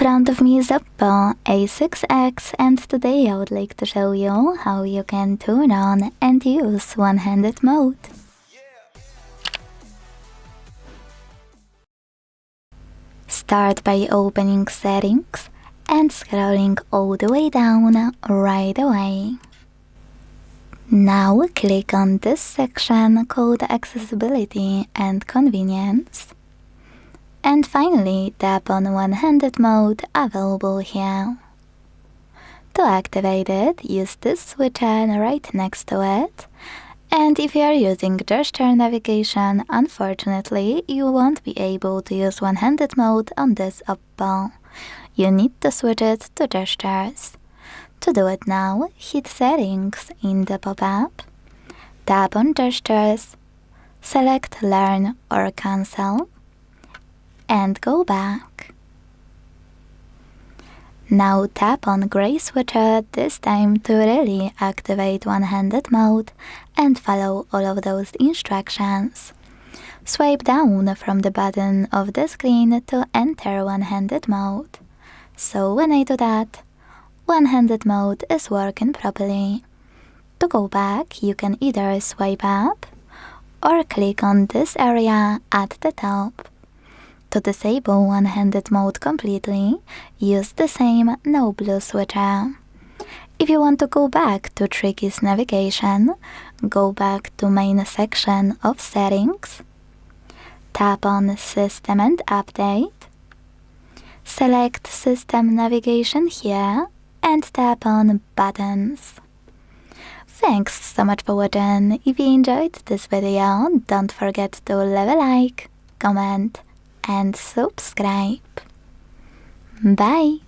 front of me is OPPO A6x, and today I would like to show you how you can turn on and use one-handed mode. Start by opening settings and scrolling all the way down right away. Now click on this section called Accessibility and Convenience. And finally tap on one-handed mode available here. To activate it, use this switcher right next to it. And if you are using gesture navigation, unfortunately you won't be able to use one-handed mode on this OPPO. You need to switch it to gestures. To do it now, hit Settings in the pop-up, tap on Gestures, select Learn or Cancel, and go back. Now tap on gray switcher this time to really activate one-handed mode and follow all of those instructions. Swipe down from the bottom of the screen to enter one-handed mode. So when I do that, one-handed mode is working properly. To go back, you can either swipe up or click on this area at the top. To disable one-handed mode completely, use the same no blue switcher. If you want to go back to Tricky's navigation, go back to main section of settings, tap on System and Update, select System Navigation here, and tap on Buttons. Thanks so much for watching. If you enjoyed this video, don't forget to leave a like, comment, and subscribe. Bye!